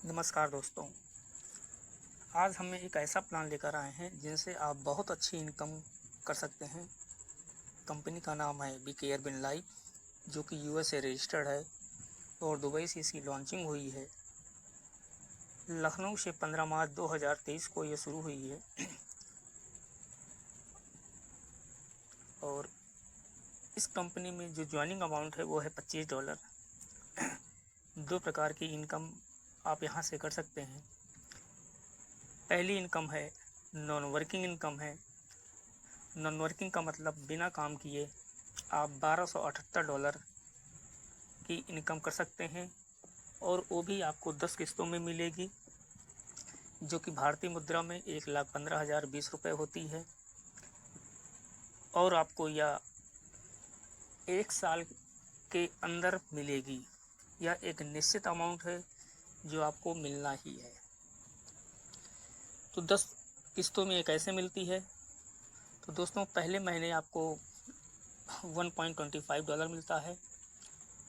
नमस्कार दोस्तों। आज हम एक ऐसा प्लान लेकर आए हैं जिनसे आप बहुत अच्छी इनकम कर सकते हैं। कंपनी का नाम है बीके एयरबिन लाइफ, जो कि यूएस से रजिस्टर्ड है और दुबई से इसकी लॉन्चिंग हुई है। लखनऊ से 15 मार्च 2023 को ये शुरू हुई है और इस कंपनी में जो ज्वाइनिंग अमाउंट है वो है $25। दो प्रकार की इनकम आप यहाँ से कर सकते हैं। पहली इनकम है नॉन वर्किंग इनकम है। नॉन वर्किंग का मतलब बिना काम किए आप $1278 की इनकम कर सकते हैं और वो भी आपको 10 किस्तों में मिलेगी, जो कि भारतीय मुद्रा में 1,15,020 रुपये होती है। और आपको यह 1 साल के अंदर मिलेगी। यह एक निश्चित अमाउंट है जो आपको मिलना ही है। तो 10 किस्तों में ये कैसे मिलती है? तो दोस्तों, पहले महीने आपको $1.25 मिलता है,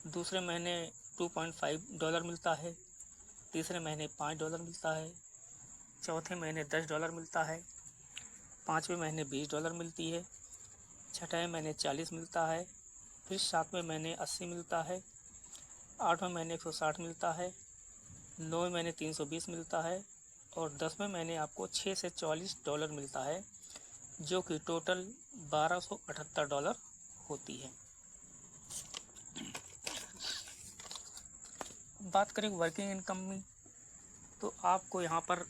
दूसरे महीने $2.5 मिलता है, तीसरे महीने $5 मिलता है, चौथे महीने $10 मिलता है, पाँचवें महीने $20 मिलती है, छठे महीने 40 मिलता है, फिर सातवें महीने 80 मिलता है, आठवें महीने 160 मिलता है, नौवें महीने 320 मिलता है और 10वें महीने आपको 6 से $44 मिलता है, जो कि टोटल $1278 होती है। बात करें वर्किंग इनकम में, तो आपको यहाँ पर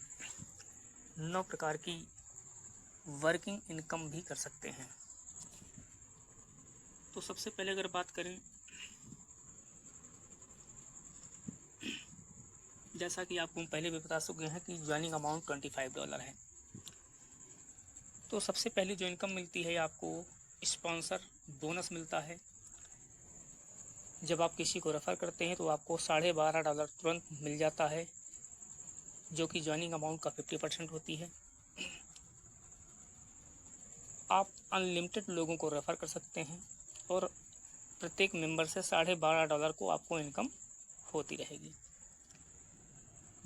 9 प्रकार की वर्किंग इनकम भी कर सकते हैं। तो सबसे पहले अगर बात करें, जैसा कि आपको पहले भी बता चुके हैं कि ज्वाइनिंग अमाउंट $25 है। तो सबसे पहले जो इनकम मिलती है आपको स्पॉन्सर बोनस मिलता है। जब आप किसी को रेफ़र करते हैं तो आपको $12.5 तुरंत मिल जाता है, जो कि ज्वाइनिंग अमाउंट का 50% होती है। आप अनलिमिटेड लोगों को रेफ़र कर सकते हैं और प्रत्येक मेंबर से $12.5 को आपको इनकम होती रहेगी।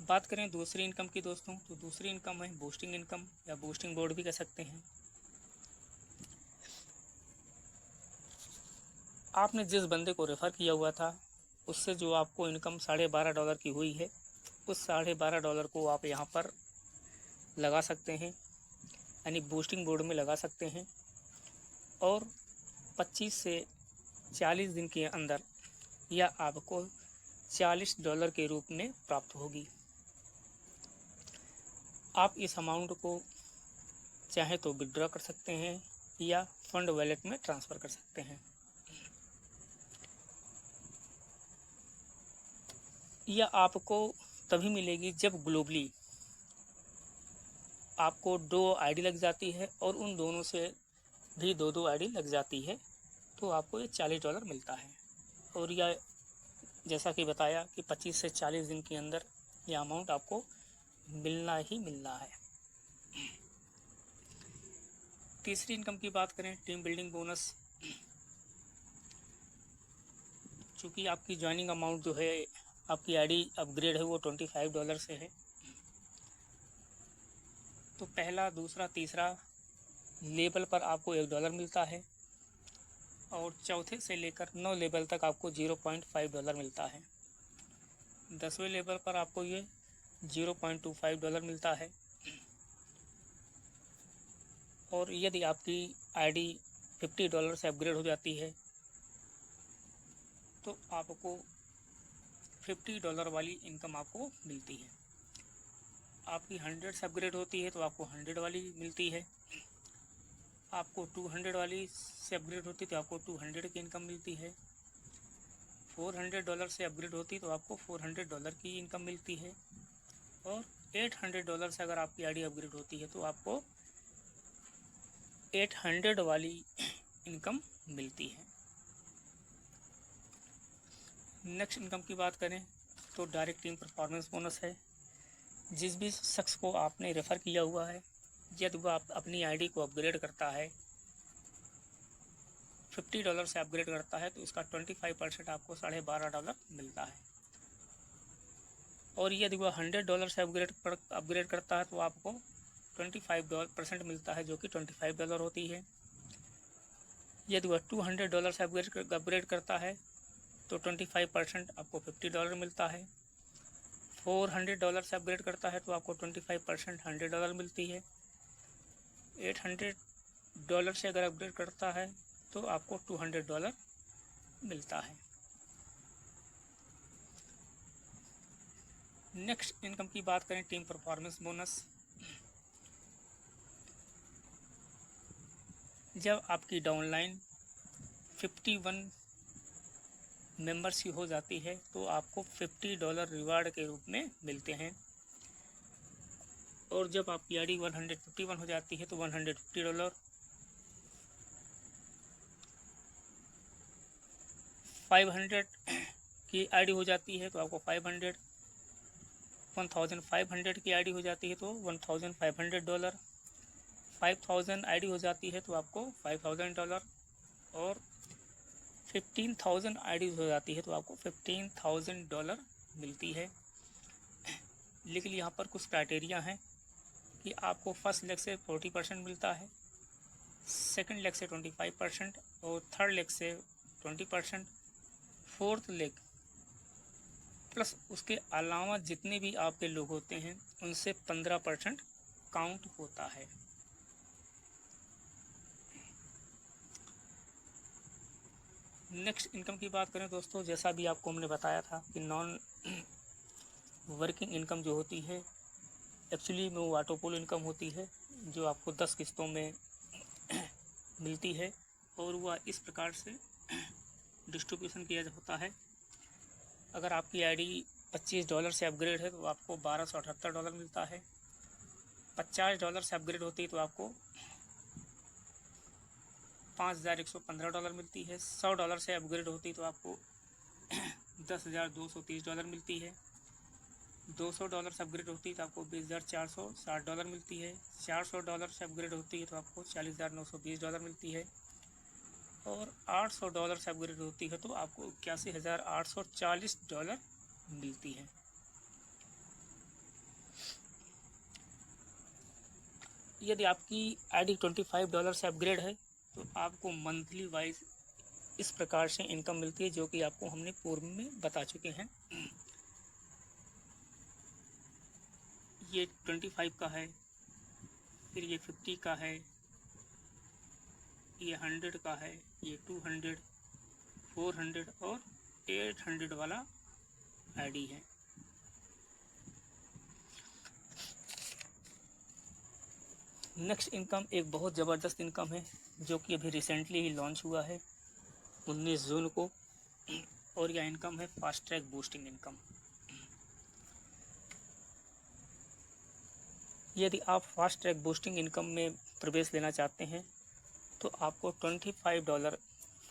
बात करें दूसरी इनकम की दोस्तों, तो दूसरी इनकम है बूस्टिंग इनकम या बूस्टिंग बोर्ड भी कह सकते हैं। आपने जिस बंदे को रेफ़र किया हुआ था उससे जो आपको इनकम $12.5 की हुई है, उस $12.5 को आप यहाँ पर लगा सकते हैं, यानी बूस्टिंग बोर्ड में लगा सकते हैं और 25 से 40 दिन के अंदर यह आपको $40 के रूप में प्राप्त होगी। आप इस अमाउंट को चाहे तो विड्रॉ कर सकते हैं या फंड वॉलेट में ट्रांसफ़र कर सकते हैं। यह आपको तभी मिलेगी जब ग्लोबली आपको 2 आईडी लग जाती है और उन दोनों से भी 2-2 आईडी लग जाती है, तो आपको ये $40 मिलता है। और यह जैसा कि बताया कि 25 से 40 दिन के अंदर यह अमाउंट आपको मिलना ही मिलना है। तीसरी इनकम की बात करें, टीम बिल्डिंग बोनस। चूँकि आपकी ज्वाइनिंग अमाउंट जो है, आपकी आईडी अपग्रेड है वो $25 से है, तो पहला, दूसरा, तीसरा लेवल पर आपको $1 मिलता है और चौथे से लेकर 9 लेवल तक आपको $0.5 मिलता है। 10वें लेवल पर आपको ये $0.25 मिलता है और यदि आपकी आईडी $50 से अपग्रेड हो जाती है तो आपको $50 वाली इनकम आपको मिलती है। आपकी 100 से अपग्रेड होती है तो आपको 100 वाली मिलती है। आपको 200 वाली से अपग्रेड होती है तो आपको 200 की इनकम मिलती है। $400 से अपग्रेड होती है तो आपको $400 की इनकम मिलती है और $800 से अगर आपकी आईडी अपग्रेड होती है तो आपको 800 वाली इनकम मिलती है। नेक्स्ट इनकम की बात करें तो डायरेक्ट टीम परफॉर्मेंस बोनस है। जिस भी शख्स को आपने रेफ़र किया हुआ है, यदि वह अपनी आईडी को अपग्रेड करता है, $50 से अपग्रेड करता है, तो इसका 25% आपको $12.5 मिलता है। और यदि वह $100 से अपग्रेड करता है तो आपको $25% मिलता है, जो कि $25 होती है। यदि वह $200 से अपग्रेड करता है तो 25% आपको $50 मिलता है। $400 से अपग्रेड करता है तो आपको 25% $100 मिलती है। $800 से अगर अपग्रेड करता है तो आपको $200 मिलता है। नेक्स्ट इनकम की बात करें, टीम परफॉर्मेंस बोनस। जब आपकी डाउनलाइन 51 मेंबर्स की हो जाती है तो आपको $50 रिवार्ड के रूप में मिलते हैं। और जब आपकी आईडी 151 हो जाती है तो $150, 500 की आईडी हो जाती है तो आपको 500, 1500 की आईडी हो जाती है तो $1500, 5000 आईडी हो जाती है तो आपको $5000, और 15000 आईडी हो जाती है तो आपको $15000 मिलती है। लेकिन यहाँ पर कुछ क्राइटेरिया हैं कि आपको फर्स्ट लेग से 40% मिलता है, सेकंड लेग से 25% और थर्ड लेग से 20%, फोर्थ लेग प्लस उसके अलावा जितने भी आपके लोग होते हैं उनसे 15% काउंट होता है। नेक्स्ट इनकम की बात करें दोस्तों, जैसा भी आपको हमने बताया था कि नॉन वर्किंग इनकम जो होती है एक्चुअली में वो ऑटोपोल इनकम होती है, जो आपको 10 किस्तों में मिलती है और वह इस प्रकार से डिस्ट्रीब्यूशन किया होता है। अगर आपकी आईडी $25 से अपग्रेड है तो आपको $1278 मिलता है। $50 से अपग्रेड होती है तो आपको $5115 मिलती है। $100 से अपग्रेड होती है तो आपको $10,230 मिलती है। $200 से अपग्रेड होती है तो आपको $20,460 मिलती है। $400 से अपग्रेड होती है तो आपको $40,920 मिलती है। और $800 से अपग्रेड होती है तो आपको $81,840 मिलती है। यदि आपकी आईडी $25 से अपग्रेड है तो आपको मंथली वाइज इस प्रकार से इनकम मिलती है, जो कि आपको हमने पूर्व में बता चुके हैं। ये 25 का है, फिर ये 50 का है, ये 100 का है, ये 200, 400 और 800 वाला आईडी है। नेक्स्ट इनकम एक बहुत ज़बरदस्त इनकम है जो कि अभी रिसेंटली ही लॉन्च हुआ है 19 जून को, और यह इनकम है फास्ट ट्रैक बूस्टिंग इनकम। यदि आप फास्ट ट्रैक बूस्टिंग इनकम में प्रवेश लेना चाहते हैं तो आपको $25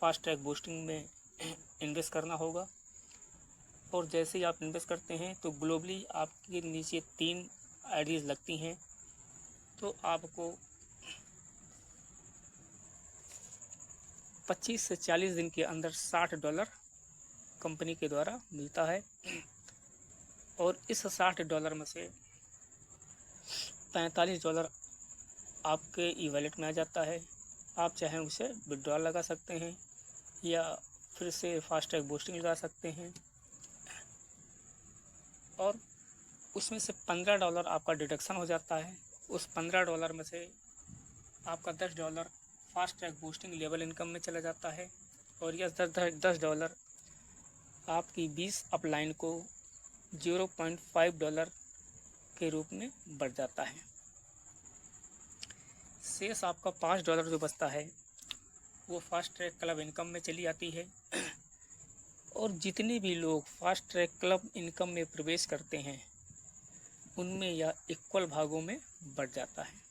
फास्ट ट्रैक बूस्टिंग में इन्वेस्ट करना होगा। और जैसे ही आप इन्वेस्ट करते हैं तो ग्लोबली आपके नीचे 3 आईडीज़ लगती हैं, तो आपको 25 से 40 दिन के अंदर $60 कंपनी के द्वारा मिलता है। और इस $60 में से $45 आपके ई वॉलेट में आ जाता है। आप चाहें उसे विड्रॉल लगा सकते हैं या फिर से फास्ट ट्रैक बूस्टिंग लगा सकते हैं। और उसमें से $15 आपका डिडक्शन हो जाता है। उस $15 में से आपका $10 fast track boosting level income में चला जाता है, और यह $10 आपकी 20 अपलाइन को $0.5 के रूप में बढ़ जाता है। शेष आपका $5 जो बचता है वो फास्ट ट्रैक क्लब इनकम में चली आती है। और जितने भी लोग फास्ट ट्रैक क्लब इनकम में प्रवेश करते हैं उनमें यह इक्वल भागों में बढ़ जाता है।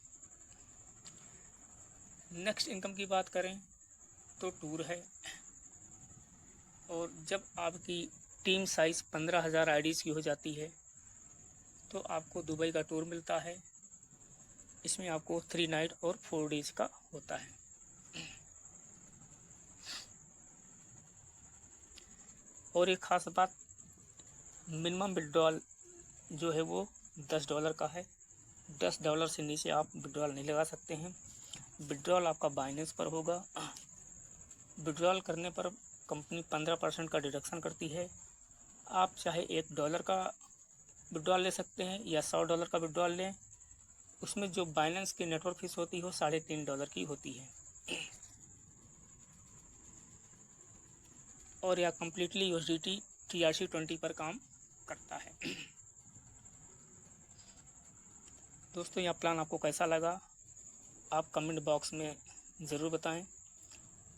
नेक्स्ट इनकम की बात करें तो टूर है। और जब आपकी टीम साइज़ 15,000 आईडीज़ की हो जाती है तो आपको दुबई का टूर मिलता है। इसमें आपको 3 नाइट और 4 डेज का होता है। और एक ख़ास बात, मिनिमम विड्रॉल जो है वो $10 का है। $10 से नीचे आप विड्रॉल नहीं लगा सकते हैं। विड्रॉल आपका बाइनेंस पर होगा। विड्रॉल करने पर कंपनी 15% का डिडक्शन करती है। आप चाहे $1 का विड्रॉल ले सकते हैं या $100 का विड्रॉल लें। उसमें जो बाइनेंस की नेटवर्क फीस होती है वो $3.5 की होती है और यह कम्प्लीटली USDT TRC20 पर काम करता है। दोस्तों, यह प्लान आपको कैसा लगा आप कमेंट बॉक्स में ज़रूर बताएं।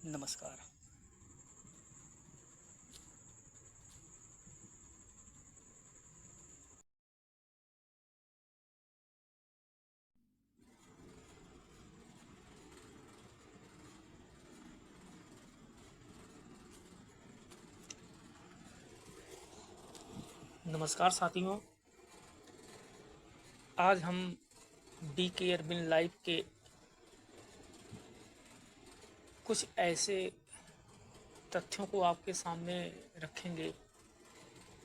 नमस्कार। नमस्कार साथियों, आज हम बी केयर बिन लाइफ के कुछ ऐसे तथ्यों को आपके सामने रखेंगे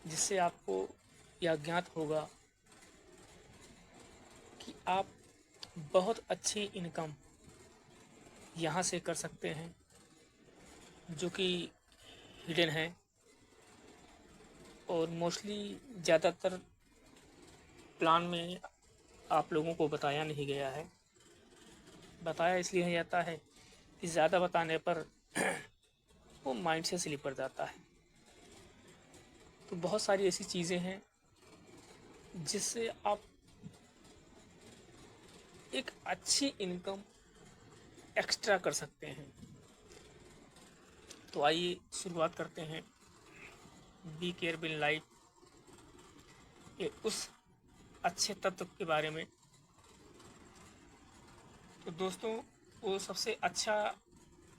जिससे आपको यह ज्ञात होगा कि आप बहुत अच्छी इनकम यहाँ से कर सकते हैं, जो कि हिडन है और मोस्टली ज़्यादातर प्लान में आप लोगों को बताया नहीं गया है। बताया इसलिए नहीं जाता है कि ज़्यादा बताने पर वो माइंड से स्लिप कर जाता है। तो बहुत सारी ऐसी चीज़ें हैं जिससे आप एक अच्छी इनकम एक्स्ट्रा कर सकते हैं। तो आइए शुरुआत करते हैं बी केयर बिन लाइफ के उस अच्छे तत्व के बारे में। तो दोस्तों, वो सबसे अच्छा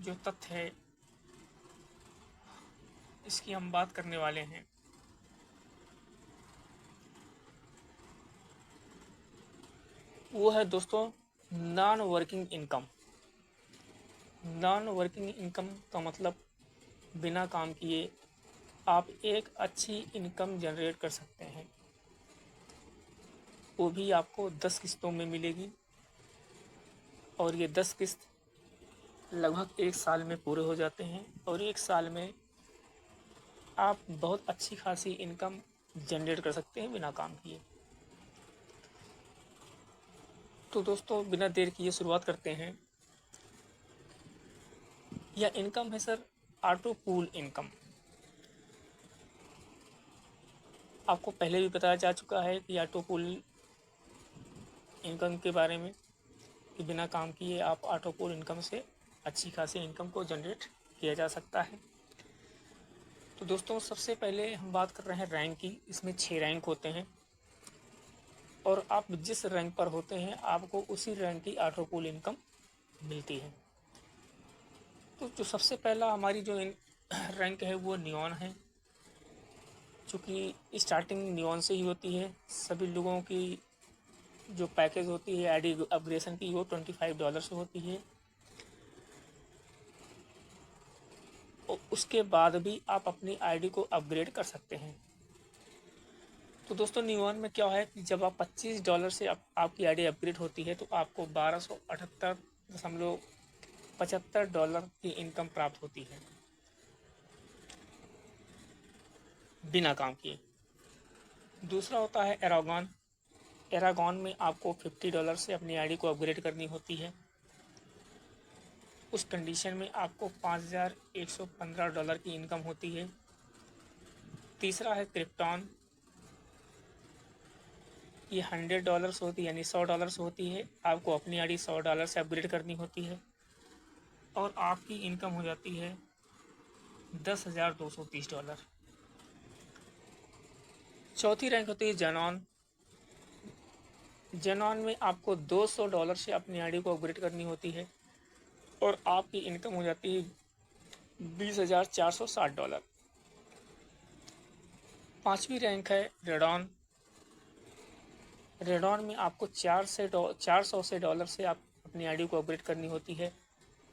जो तथ्य है इसकी हम बात करने वाले हैं, वो है दोस्तों non working income. Non working income का मतलब बिना काम किए आप एक अच्छी इनकम जनरेट कर सकते हैं। वो भी आपको 10 किस्तों में मिलेगी और ये 10 किस्त लगभग 1 साल में पूरे हो जाते हैं और 1 साल में आप बहुत अच्छी खासी इनकम जनरेट कर सकते हैं बिना काम किए। तो दोस्तों, बिना देर किए शुरुआत करते हैं। यह इनकम है सर ऑटो पूल इनकम। आपको पहले भी बताया जा चुका है कि ऑटो पूल इनकम के बारे में कि बिना काम किए आप ऑटो पूल इनकम से अच्छी खासी इनकम को जनरेट किया जा सकता है। तो दोस्तों, सबसे पहले हम बात कर रहे हैं रैंक की। इसमें 6 रैंक होते हैं और आप जिस रैंक पर होते हैं आपको उसी रैंक की ऑटो पूल इनकम मिलती है। तो जो सबसे पहला हमारी जो रैंक है वो नियॉन है। चूँकि स्टार्टिंग नियॉन से ही होती है। सभी लोगों की जो पैकेज होती है आईडी अपग्रेडेशन की वो $25 से होती है और उसके बाद भी आप अपनी आईडी को अपग्रेड कर सकते हैं। तो दोस्तों, नियॉन में क्या है कि जब आप $25 से आपकी आईडी अपग्रेड होती है तो आपको $1278.75 की इनकम प्राप्त होती है बिना काम किए। दूसरा होता है एरागॉन। एरागॉन में आपको $50 से अपनी आईडी को अपग्रेड करनी होती है। उस कंडीशन में आपको $5115 की इनकम होती है। तीसरा है क्रिप्टॉन। ये $100 होती है, यानी $100 होती है। आपको अपनी आईडी $100 से अपग्रेड करनी होती है और आपकी इनकम हो जाती है $10,230। चौथी रैंक होती है जेनॉन। जेनॉन में आपको $200 से अपनी आईडी को अपग्रेड करनी होती है और आपकी इनकम हो जाती है $20,460। पांचवी रैंक है रेडॉन। रेडॉन में आपको $400 से आप अपनी आईडी को अपग्रेड करनी होती है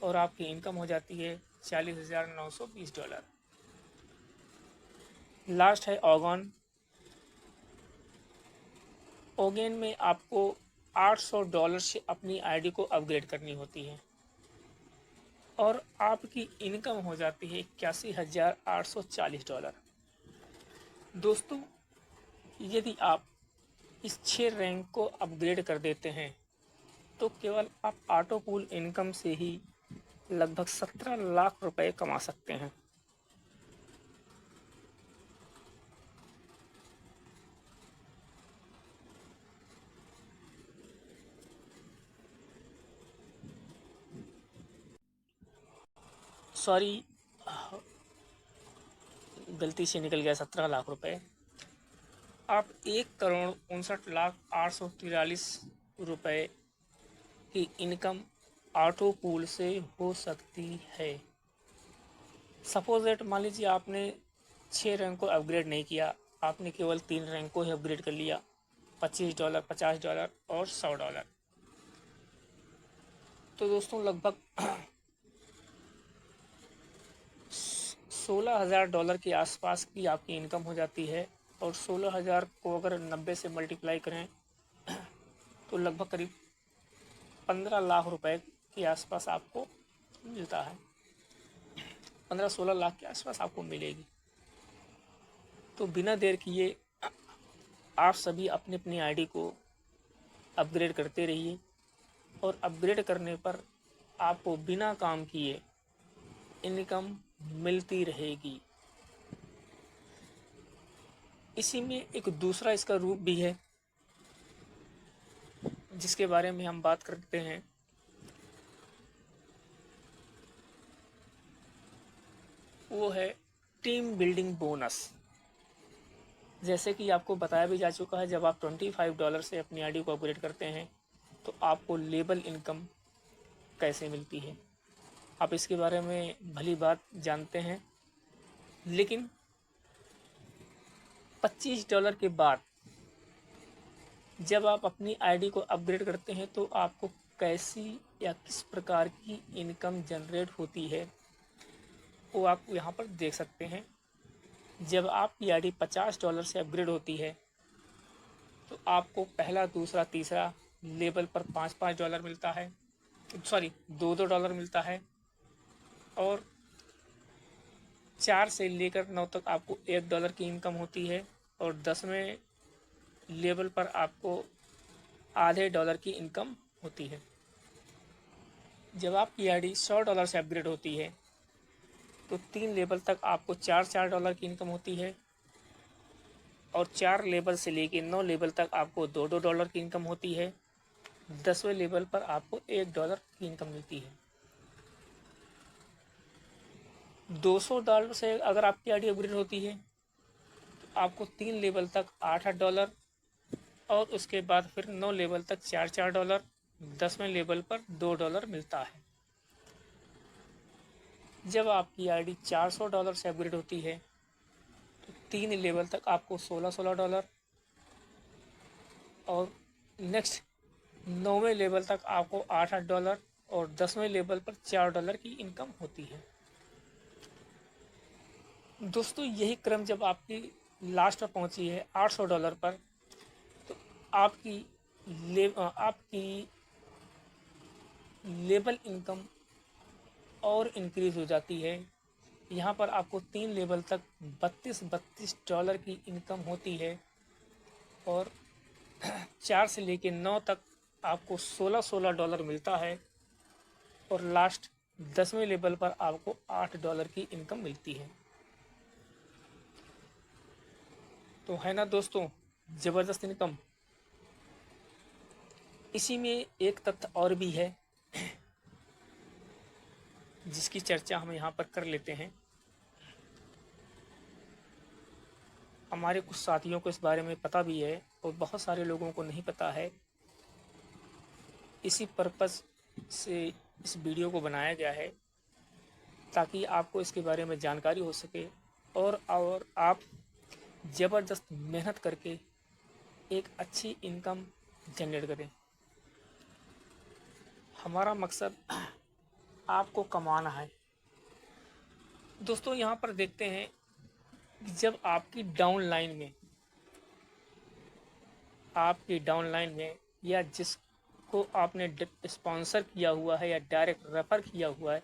और आपकी इनकम हो जाती है $40,920। लास्ट है ऑगन। ओगेन में आपको $800 से अपनी आईडी को अपग्रेड करनी होती है और आपकी इनकम हो जाती है $81,840। दोस्तों, यदि आप इस 6 रैंक को अपग्रेड कर देते हैं तो केवल आप ऑटो पूल इनकम से ही लगभग 17 लाख रुपए कमा सकते हैं। सॉरी, गलती से निकल गया, 17 लाख रुपए। आप 1,59,08,43 रुपए की इनकम ऑटो पूल से हो सकती है। सपोज दैट, मान लीजिए आपने 6 रैंक को अपग्रेड नहीं किया, आपने केवल 3 रैंक को ही अपग्रेड कर लिया, $25, $50 और $100। तो दोस्तों लगभग $16,000 के आसपास की आपकी इनकम हो जाती है। और 16,000 को अगर 90 से मल्टीप्लाई करें तो लगभग करीब 15 लाख रुपए के आसपास आपको मिलता है। 15-16 लाख के आसपास आपको मिलेगी। तो बिना देर किए आप सभी अपनी अपनी आईडी को अपग्रेड करते रहिए और अपग्रेड करने पर आपको बिना काम किए इनकम मिलती रहेगी। इसी में एक दूसरा इसका रूप भी है जिसके बारे में हम बात करते हैं। वो है टीम बिल्डिंग बोनस। जैसे कि आपको बताया भी जा चुका है, जब आप $25 से अपनी आईडी को अपग्रेड करते हैं तो आपको लेबल इनकम कैसे मिलती है। आप इसके बारे में भली बात जानते हैं, लेकिन $25 के बाद जब आप अपनी आईडी को अपग्रेड करते हैं तो आपको कैसी या किस प्रकार की इनकम जनरेट होती है वो आप यहाँ पर देख सकते हैं। जब आपकी आईडी $50 से अपग्रेड होती है तो आपको पहला, दूसरा, तीसरा लेवल पर $5-5 मिलता है, सॉरी $2-2 मिलता है। और 4 से लेकर 9 तक आपको $1 की इनकम होती है और 10वें लेवल पर आपको आधे डॉलर की इनकम होती है। जब आपकी आईडी $100 से अपग्रेड होती है तो 3 लेवल तक आपको $4-4 की इनकम होती है और 4 लेवल से लेके 9 लेवल तक आपको $2-2 की इनकम होती है। 10वें लेवल पर आपको $1 की इनकम मिलती है। $200 से अगर आपकी आईडी अपग्रेड होती है तो आपको 3 लेवल तक $8-8 और उसके बाद फिर 9 लेवल तक $4-4, 10वें लेवल पर $2 मिलता है। जब आपकी आईडी $400 से अपग्रेड होती है तो 3 लेवल तक आपको $16-16 और नेक्स्ट 9वें लेवल तक आपको $8-8 और 10वें लेवल पर $4 की इनकम होती है। दोस्तों, यही क्रम जब आपकी लास्ट पर पहुंची है $800 पर तो आपकी लेवल इनकम और इंक्रीज हो जाती है। यहाँ पर आपको 3 लेवल तक $32-32 की इनकम होती है और 4 से लेके 9 तक आपको $16-16 मिलता है और लास्ट 10वें लेवल पर आपको $8 की इनकम मिलती है। तो है ना दोस्तों, ज़बरदस्त इनकम। इसी में एक तथ्य और भी है जिसकी चर्चा हम यहाँ पर कर लेते हैं। हमारे कुछ साथियों को इस बारे में पता भी है और बहुत सारे लोगों को नहीं पता है। इसी पर्पस से इस वीडियो को बनाया गया है ताकि आपको इसके बारे में जानकारी हो सके और आप ज़बरदस्त मेहनत करके एक अच्छी इनकम जनरेट करें। हमारा मकसद आपको कमाना है। दोस्तों, यहाँ पर देखते हैं जब आपकी डाउन लाइन में आपकी डाउनलाइन में या जिसको आपने स्पॉन्सर किया हुआ है या डायरेक्ट रेफर किया हुआ है,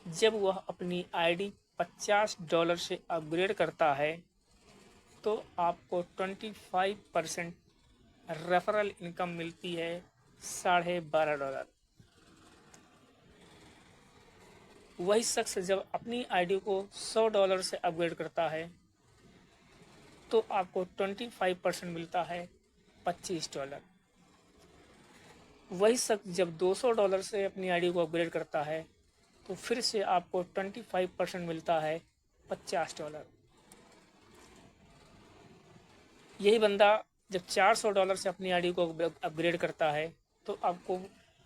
जब वह अपनी आईडी $50 से अपग्रेड करता है तो आपको 25% रेफरल इनकम मिलती है $12.5। वही शख्स जब अपनी आईडी को $100 से अपग्रेड करता है तो आपको 25% मिलता है $25। वही शख्स जब $200 से अपनी आईडी को अपग्रेड करता है तो फिर से आपको 25% मिलता है $50। यही बंदा जब $400 से अपनी आईडी को अपग्रेड करता है तो आपको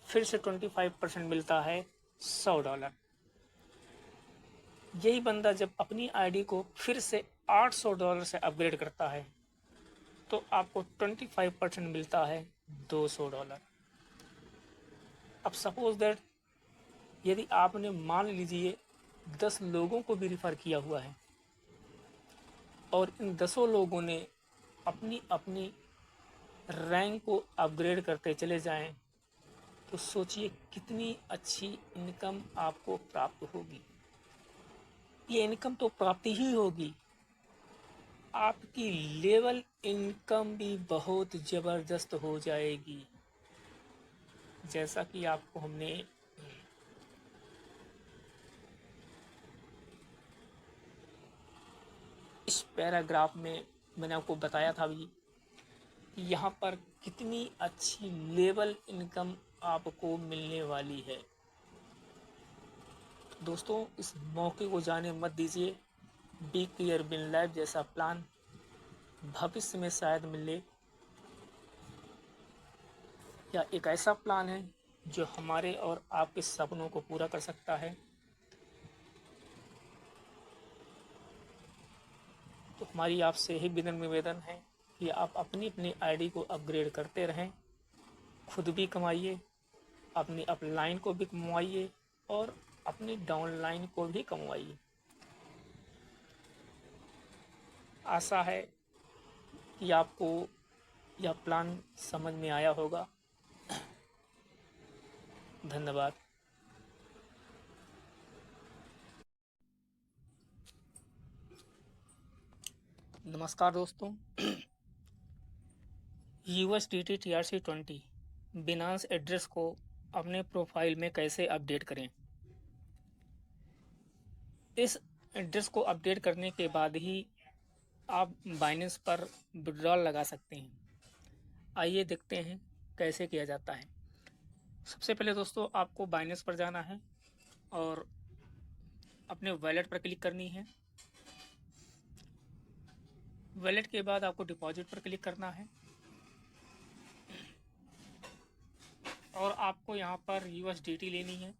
फिर से 25% मिलता है $100। यही बंदा जब अपनी आईडी को फिर से $800 से अपग्रेड करता है तो आपको 25% मिलता है $200। अब सपोज दैट यदि आपने मान लीजिए 10 लोगों को भी रिफ़र किया हुआ है और इन 10 लोगों ने अपनी अपनी रैंक को अपग्रेड करते चले जाएं, तो सोचिए कितनी अच्छी इनकम आपको प्राप्त होगी। ये इनकम तो प्राप्ति ही होगी, आपकी लेवल इनकम भी बहुत ज़बरदस्त हो जाएगी। जैसा कि आपको हमने इस पैराग्राफ में मैंने आपको बताया था भी कि यहाँ पर कितनी अच्छी लेवल इनकम आपको मिलने वाली है। दोस्तों, इस मौके को जाने मत दीजिए। बी क्लियर बिन लाइफ जैसा प्लान भविष्य में शायद मिले, या एक ऐसा प्लान है जो हमारे और आपके सपनों को पूरा कर सकता है। तो हमारी आपसे यही विनम्र निवेदन है कि आप अपनी अपनी आईडी को अपग्रेड करते रहें, खुद भी कमाइए, अपनी अपलाइन को भी कमवाइए और अपनी डाउनलाइन को भी कमवाइए। आशा है कि आपको यह प्लान समझ में आया होगा। धन्यवाद। नमस्कार दोस्तों। USDT TRC20 बिनांस एड्रेस को अपने प्रोफाइल में कैसे अपडेट करें। इस एड्रेस को अपडेट करने के बाद ही आप बाइनेंस पर विड्रॉल लगा सकते हैं। आइए देखते हैं कैसे किया जाता है। सबसे पहले दोस्तों आपको बाइनेंस पर जाना है और अपने वॉलेट पर क्लिक करनी है। वॉलेट के बाद आपको डिपॉजिट पर क्लिक करना है और आपको यहाँ पर USDT लेनी है।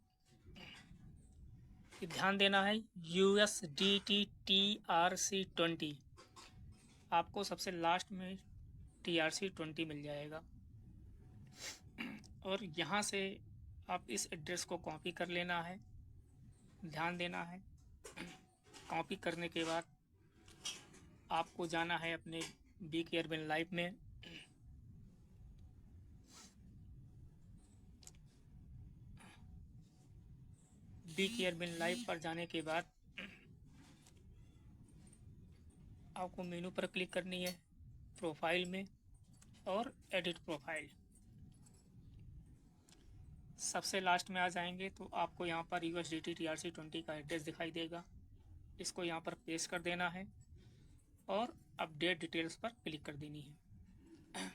ध्यान देना है USDT TRC20, आपको सबसे लास्ट में TRC20 मिल जाएगा और यहाँ से आप इस एड्रेस को कॉपी कर लेना है। ध्यान देना है, कॉपी करने के बाद आपको जाना है अपने बी केयर बिन लाइफ में। बी केयर बिन लाइफ पर जाने के बाद आपको मेनू पर क्लिक करनी है, प्रोफाइल में और एडिट प्रोफाइल। सबसे लास्ट में आ जाएंगे तो आपको यहाँ पर USDT TRC20 का एड्रेस दिखाई देगा। इसको यहाँ पर पेस्ट कर देना है और अपडेट डिटेल्स पर क्लिक कर देनी है।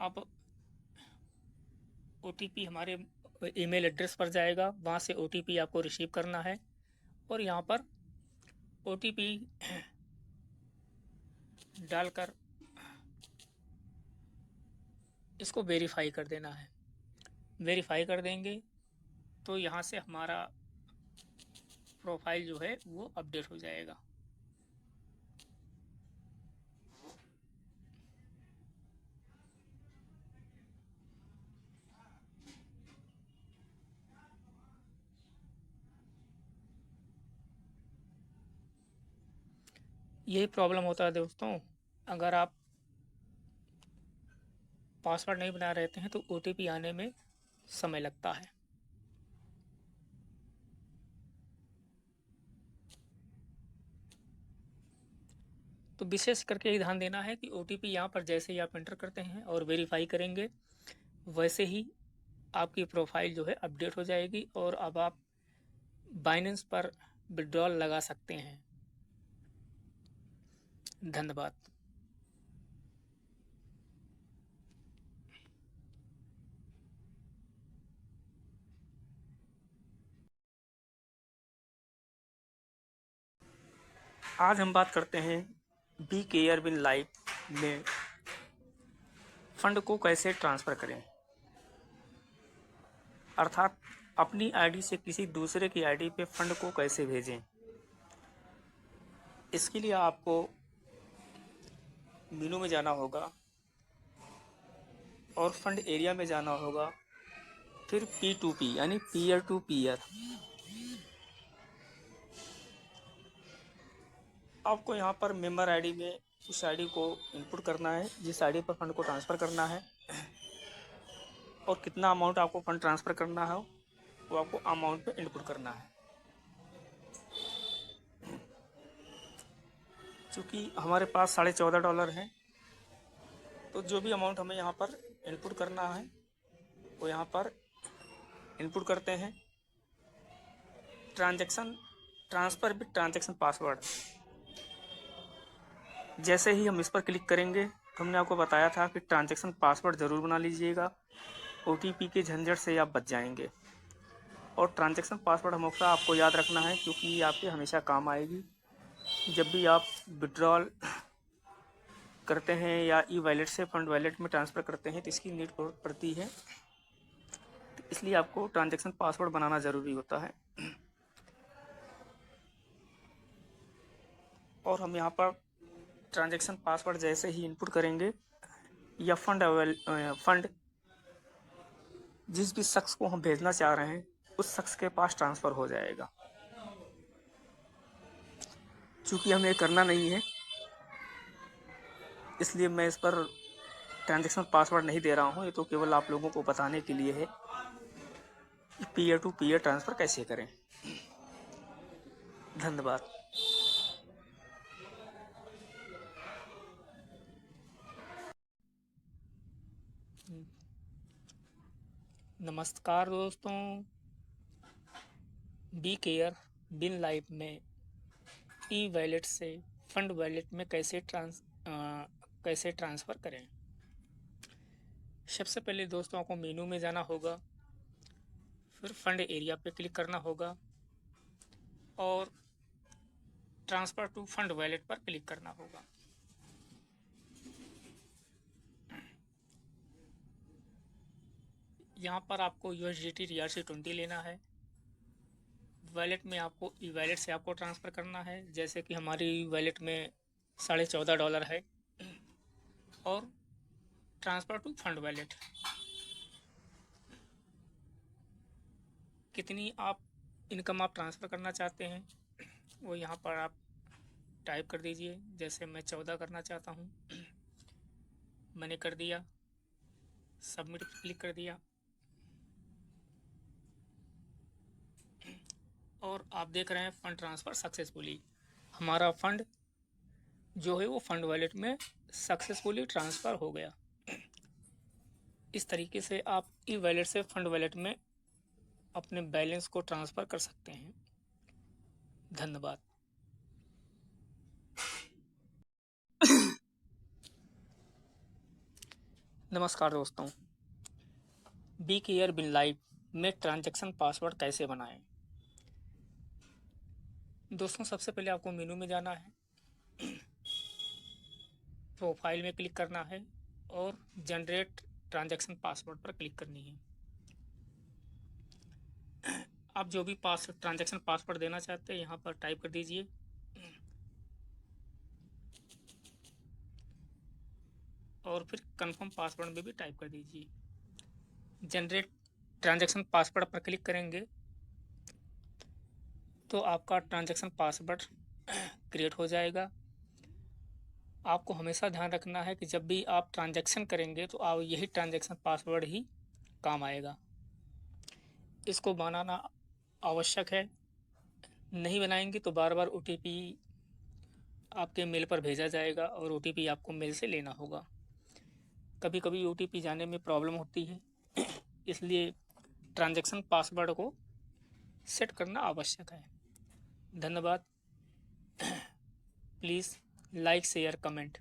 अब OTP हमारे ईमेल एड्रेस पर जाएगा, वहाँ से OTP आपको रिसीव करना है और यहाँ पर OTP डालकर इसको वेरीफाई कर देना है। वेरीफाई कर देंगे तो यहाँ से हमारा प्रोफाइल जो है वो अपडेट हो जाएगा। यही प्रॉब्लम होता है दोस्तों, अगर आप पासवर्ड नहीं बना रहते हैं तो ओटीपी आने में समय लगता है। तो विशेष करके ये ध्यान देना है कि ओटीपी यहाँ पर जैसे ही आप एंटर करते हैं और वेरीफाई करेंगे, वैसे ही आपकी प्रोफाइल जो है अपडेट हो जाएगी और अब आप बाइनेंस पर विड्रॉल लगा सकते हैं। धन्यवाद। आज हम बात करते हैं बी केयर विन लाइफ में फंड को कैसे ट्रांसफ़र करें, अर्थात अपनी आईडी से किसी दूसरे की आईडी पे फंड को कैसे भेजें। इसके लिए आपको मेनू में जाना होगा और फंड एरिया में जाना होगा, फिर P2P यानी पीयर टू पीयर। आपको यहाँ पर मेंबर आईडी में उस आईडी को इनपुट करना है जिस आईडी पर फंड को ट्रांसफ़र करना है, और कितना अमाउंट आपको फंड ट्रांसफ़र करना है वो आपको अमाउंट पे इनपुट करना है। चूँकि हमारे पास $14.5 है, तो जो भी अमाउंट हमें यहाँ पर इनपुट करना है वो यहाँ पर इनपुट करते हैं। Transaction transfer with transaction password, जैसे ही हम इस पर क्लिक करेंगे तो हमने आपको बताया था कि ट्रांजैक्शन पासवर्ड ज़रूर बना लीजिएगा, ओटीपी के झंझट से आप बच जाएंगे। और ट्रांजैक्शन पासवर्ड हमेशा आपको याद रखना है, क्योंकि ये आपके हमेशा काम आएगी जब भी आप विड्रॉल करते हैं या ई वॉलेट से फंड वॉलेट में ट्रांसफ़र करते हैं तो इसकी नीड पड़ती है। इसलिए आपको ट्रांजैक्शन पासवर्ड बनाना ज़रूरी होता है। और हम यहाँ पर ट्रांजैक्शन पासवर्ड जैसे ही इनपुट करेंगे या फंड जिस भी शख्स को हम भेजना चाह रहे हैं उस शख्स के पास ट्रांसफ़र हो जाएगा। चूँकि हमें करना नहीं है इसलिए मैं इस पर ट्रांजैक्शन पासवर्ड नहीं दे रहा हूँ, ये तो केवल आप लोगों को बताने के लिए है कि पीयर टू पीयर ट्रांसफ़र कैसे करें। धन्यवाद। नमस्कार दोस्तों, बी केयर बिन लाइफ में ई वॉलेट से फंड वॉलेट में कैसे ट्रांसफ़र करें। सबसे पहले दोस्तों आपको मेनू में जाना होगा, फिर फंड एरिया पे क्लिक करना होगा और ट्रांसफ़र टू फंड वॉलेट पर क्लिक करना होगा। यहाँ पर आपको USDT ERC20 लेना है। वॉलेट में आपको ई वॉलेट से आपको ट्रांसफ़र करना है, जैसे कि हमारी वॉलेट में $14.5 है। और ट्रांसफ़र टू फंड वॉलेट, कितनी आप इनकम आप ट्रांसफ़र करना चाहते हैं वो यहाँ पर आप टाइप कर दीजिए। जैसे मैं 14 करना चाहता हूँ, मैंने कर दिया, सबमिट पर क्लिक कर दिया और आप देख रहे हैं फंड ट्रांसफ़र सक्सेसफुली। हमारा फंड जो है वो फंड वॉलेट में सक्सेसफुली ट्रांसफ़र हो गया। इस तरीके से आप ई वॉलेट से फंड वॉलेट में अपने बैलेंस को ट्रांसफ़र कर सकते हैं। धन्यवाद। नमस्कार दोस्तों, बी केयर बिन लाइफ में ट्रांजैक्शन पासवर्ड कैसे बनाएं। दोस्तों सबसे पहले आपको मेनू में जाना है, प्रोफाइल में क्लिक करना है और जनरेट ट्रांजैक्शन पासवर्ड पर क्लिक करनी है। आप जो भी ट्रांजैक्शन पासवर्ड देना चाहते हैं यहाँ पर टाइप कर दीजिए। और फिर कंफर्म पासवर्ड में भी टाइप कर दीजिए। जनरेट ट्रांजैक्शन पासवर्ड पर क्लिक करेंगे तो आपका ट्रांजैक्शन पासवर्ड क्रिएट हो जाएगा। आपको हमेशा ध्यान रखना है कि जब भी आप ट्रांजैक्शन करेंगे तो आप यही ट्रांजैक्शन पासवर्ड ही काम आएगा। इसको बनाना आवश्यक है, नहीं बनाएंगे तो बार बार OTP आपके मेल पर भेजा जाएगा और OTP आपको मेल से लेना होगा। कभी कभी OTP जाने में प्रॉब्लम होती है, इसलिए ट्रांजैक्शन पासवर्ड को सेट करना आवश्यक है। धन्यवाद। Please like share comment.